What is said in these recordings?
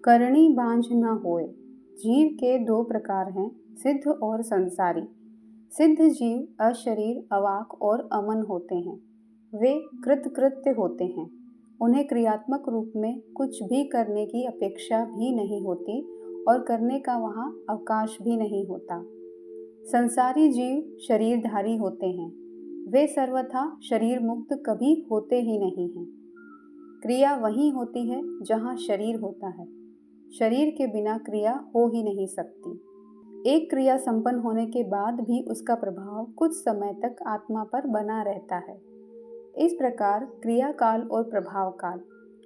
करणी बांझ न होए। जीव के दो प्रकार हैं, सिद्ध और संसारी। सिद्ध जीव अशरीर, अवाक और अमन होते हैं। वे कृतकृत्य होते हैं। उन्हें क्रियात्मक रूप में कुछ भी करने की अपेक्षा भी नहीं होती और करने का वहाँ अवकाश भी नहीं होता। संसारी जीव शरीरधारी होते हैं। वे सर्वथा शरीर मुक्त कभी होते ही नहीं हैं। क्रिया वहीं होती है जहाँ शरीर होता है। शरीर के बिना क्रिया हो ही नहीं सकती। एक क्रिया संपन्न होने के बाद भी उसका प्रभाव कुछ समय तक आत्मा पर बना रहता है। इस प्रकार क्रिया काल और प्रभाव काल,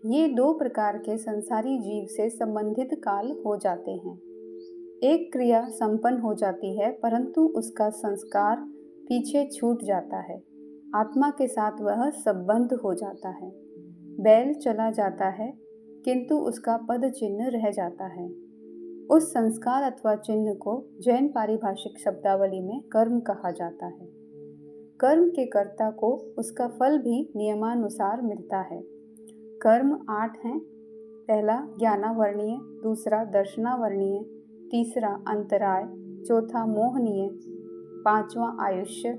ये दो प्रकार के संसारी जीव से संबंधित काल हो जाते हैं। एक क्रिया संपन्न हो जाती है परंतु उसका संस्कार पीछे छूट जाता है। आत्मा के साथ वह संबंध हो जाता है। बैल चला जाता है किंतु उसका पद चिन्ह रह जाता है। उस संस्कार अथवा चिन्ह को जैन पारिभाषिक शब्दावली में कर्म कहा जाता है। कर्म के कर्ता को उसका फल भी नियमानुसार मिलता है। कर्म 8 हैं। पहला ज्ञानावर्णीय, दूसरा दर्शनावर्णीय, तीसरा अंतराय, चौथा मोहनीय, पांचवा आयुष्य,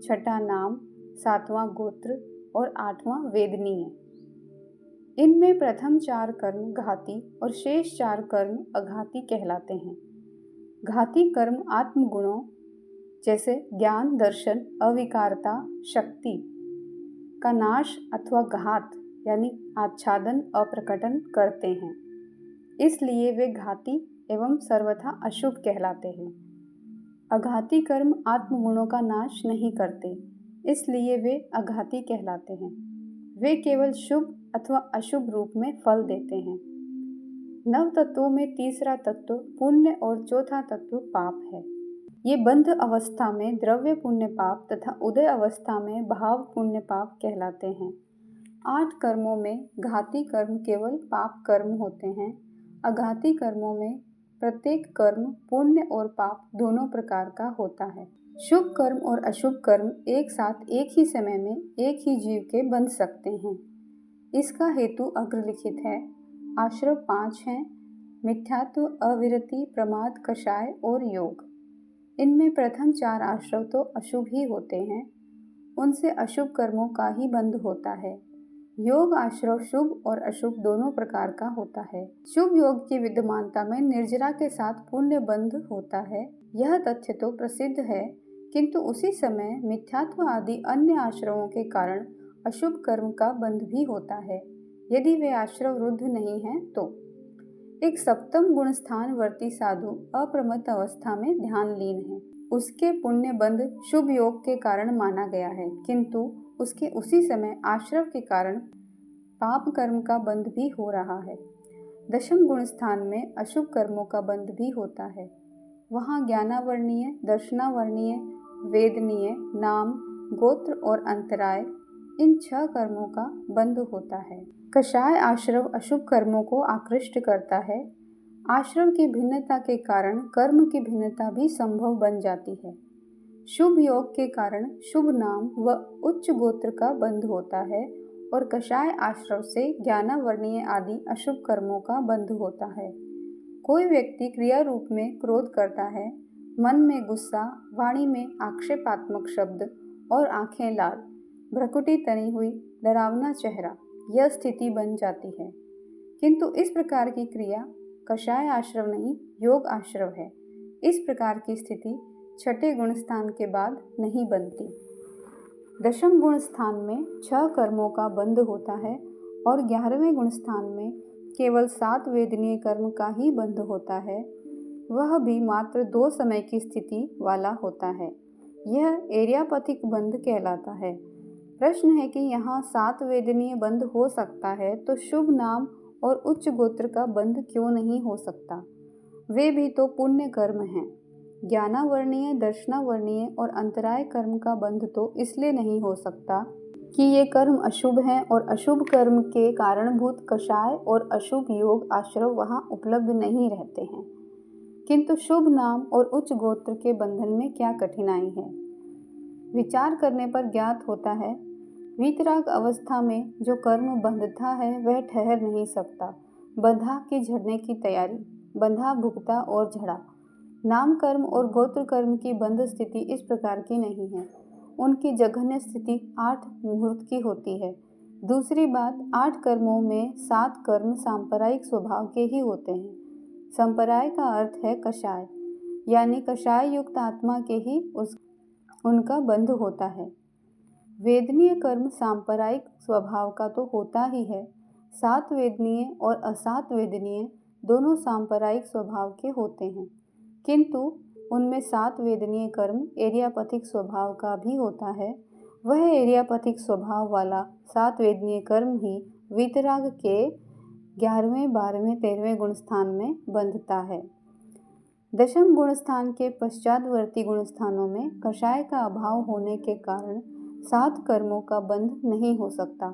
छठा नाम, सातवां गोत्र और आठवां वेदनीय। इनमें प्रथम 4 कर्म घाती और शेष 4 कर्म अघाती कहलाते हैं। घाती कर्म आत्मगुणों जैसे ज्ञान, दर्शन, अविकारता, शक्ति का नाश अथवा घात यानी आच्छादन, अप्रकटन करते हैं। इसलिए वे घाती एवं सर्वथा अशुभ कहलाते हैं। अघाती कर्म आत्मगुणों का नाश नहीं करते, इसलिए वे अघाती कहलाते हैं। वे केवल शुभ अथवा अशुभ रूप में फल देते हैं। नव तत्वों में तीसरा तत्व पुण्य और चौथा तत्व पाप है। ये बंध अवस्था में द्रव्य पुण्य पाप तथा उदय अवस्था में भाव पुण्य पाप कहलाते हैं। 8 कर्मों में घाती कर्म केवल पाप कर्म होते हैं। अघाती कर्मों में प्रत्येक कर्म पुण्य और पाप दोनों प्रकार का होता है। शुभ कर्म और अशुभ कर्म एक साथ एक ही समय में एक ही जीव के बंध सकते हैं। इसका हेतु अग्रलिखित है। आश्रव 5 हैं, मिथ्यात्व, अविरति, प्रमाद, कषाय और योग। इनमें प्रथम 4 आश्रव तो अशुभ ही होते हैं। उनसे अशुभ कर्मों का ही बंध होता है। योग आश्रव शुभ और अशुभ दोनों प्रकार का होता है। शुभ योग की विद्यमानता में निर्जरा के साथ पुण्य बंध होता है। यह तथ्य तो प्रसिद्ध है, किंतु उसी समय मिथ्यात्व आदि अन्य आश्रवों के कारण अशुभ कर्म का बंध भी होता है, यदि वे आश्रव रुद्ध नहीं हैं तो। एक सप्तम गुण स्थान वर्ती साधु अप्रमत्त अवस्था में ध्यान लीन है। उसके पुण्य बंध शुभ योग के कारण माना गया है, किंतु उसके उसी समय आश्रव के कारण पाप कर्म का बंध भी हो रहा है। दशम गुण स्थान में अशुभ कर्मों का बंध भी होता है। वहाँ ज्ञानावर्णीय, दर्शनावर्णीय, वेदनीय, नाम, गोत्र और अंतराय, इन 6 कर्मों का बंध होता है। कषाय आश्रव अशुभ कर्मों को आकृष्ट करता है। आश्रव की भिन्नता के कारण कर्म की भिन्नता भी संभव बन जाती है। शुभ योग के कारण शुभ नाम व उच्च गोत्र का बंध होता है और कषाय आश्रव से ज्ञानावर्णीय आदि अशुभ कर्मों का बंध होता है। कोई व्यक्ति क्रिया रूप में क्रोध करता है, मन में गुस्सा, वाणी में आक्षेपात्मक शब्द और आंखें लाल, भ्रकुटी तनी हुई, डरावना चेहरा, यह स्थिति बन जाती है। किंतु इस प्रकार की क्रिया कषाय आश्रव नहीं, योग आश्रव है। इस प्रकार की स्थिति छठे गुण स्थान के बाद नहीं बनती। दशम गुण स्थान में 6 कर्मों का बंध होता है और 11वें गुण स्थान में केवल 7 वेदनीय कर्म का ही बंध होता है। वह भी मात्र 2 समय की स्थिति वाला होता है। यह एरियापथिक बंध कहलाता है। प्रश्न है कि यहाँ 7 वेदनीय बंध हो सकता है तो शुभ नाम और उच्च गोत्र का बंध क्यों नहीं हो सकता? वे भी तो पुण्य कर्म हैं। ज्ञानावर्णीय, दर्शनावर्णीय और अंतराय कर्म का बंध तो इसलिए नहीं हो सकता कि ये कर्म अशुभ हैं और अशुभ कर्म के कारणभूत कषाय और अशुभ योग आश्रव वहाँ उपलब्ध नहीं रहते हैं। किंतु शुभ नाम और उच्च गोत्र के बंधन में क्या कठिनाई है? विचार करने पर ज्ञात होता है, वीतराग अवस्था में जो कर्म बंधता है वह ठहर नहीं सकता, बंधा के झड़ने की तैयारी, बंधा भुगता और झड़ा। नाम कर्म और गोत्र कर्म की बंध स्थिति इस प्रकार की नहीं है। उनकी जघन्य स्थिति 8 मुहूर्त की होती है। दूसरी बात, 8 कर्मों में 7 कर्म सांप्रदायिक स्वभाव के ही होते हैं। संप्रदाय का अर्थ है कषाय, यानी कषाय युक्त आत्मा के ही उनका बंध होता है। वेदनीय कर्म सांप्रदायिक स्वभाव का तो होता ही है, सात वेदनीय और असात वेदनीय दोनों सांप्रदायिक स्वभाव के होते हैं, किंतु उनमें 7 वेदनीय कर्म एरियापथिक स्वभाव का भी होता है। वह एरियापथिक स्वभाव वाला 7 वेदनीय कर्म ही वीतराग के 11वें, 12वें, 13वें गुणस्थान में बंधता है। दशम गुणस्थान के पश्चातवर्ती गुणस्थानों में कषाय का अभाव होने के कारण 7 कर्मों का बंध नहीं हो सकता।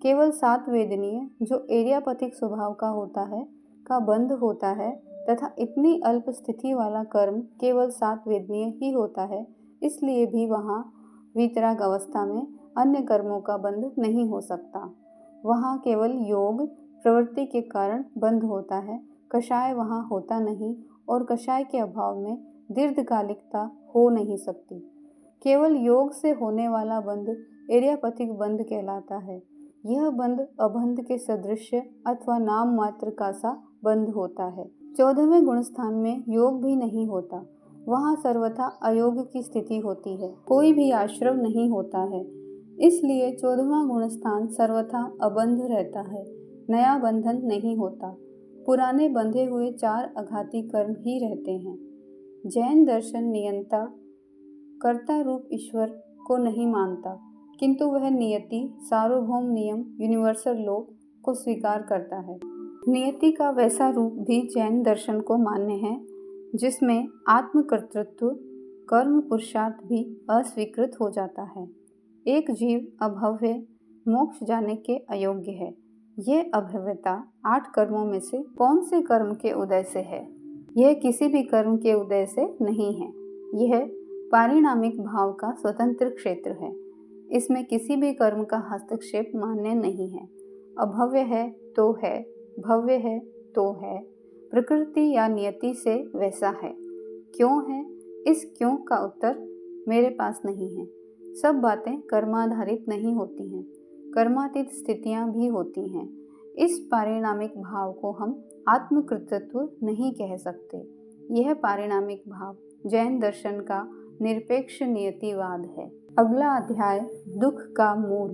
केवल 7 वेदनीय, जो एरियापथिक स्वभाव का होता है, का बंध होता है, तथा इतनी अल्प स्थिति वाला कर्म केवल 7 वेदनीय ही होता है। इसलिए भी वहाँ वीतराग अवस्था में अन्य कर्मों का बंध नहीं हो सकता। वहाँ केवल योग प्रवृत्ति के कारण बंध होता है, कषाय वहाँ होता नहीं, और कषाय के अभाव में दीर्घकालिकता हो नहीं सकती। केवल योग से होने वाला बंध एरियापथिक बंध कहलाता है। यह बंध अबंध के सदृश अथवा नाम मात्र का सा बंध होता है। 14वें गुणस्थान में योग भी नहीं होता, वहाँ सर्वथा अयोग की स्थिति होती है, कोई भी आश्रव नहीं होता है। इसलिए 14वां गुणस्थान सर्वथा अबंध रहता है, नया बंधन नहीं होता। पुराने बंधे हुए 4 अघाती कर्म ही रहते हैं। जैन दर्शन नियंता कर्ता रूप ईश्वर को नहीं मानता, किंतु वह नियति, सार्वभौम नियम, यूनिवर्सल लॉ को स्वीकार करता है। नियति का वैसा रूप भी जैन दर्शन को मान्य है, जिसमें आत्मकर्तृत्व, कर्म पुरुषार्थ भी अस्वीकृत हो जाता है। एक जीव अभव्य, मोक्ष जाने के अयोग्य है। ये अभव्यता 8 कर्मों में से कौन से कर्म के उदय से है? यह किसी भी कर्म के उदय से नहीं है। यह पारिणामिक भाव का स्वतंत्र क्षेत्र है। इसमें किसी भी कर्म का हस्तक्षेप मान्य नहीं है। अभव्य है तो है, भव्य है तो है, प्रकृति या नियति से वैसा है। क्यों है? इस क्यों का उत्तर मेरे पास नहीं है। सब बातें कर्माधारित नहीं होती हैं, कर्मातीत स्थितियां भी होती हैं। इस पारिणामिक भाव को हम आत्मकृतत्व नहीं कह सकते। यह पारिणामिक भाव जैन दर्शन का निरपेक्ष नियतिवाद है। अगला अध्याय दुख का मूल।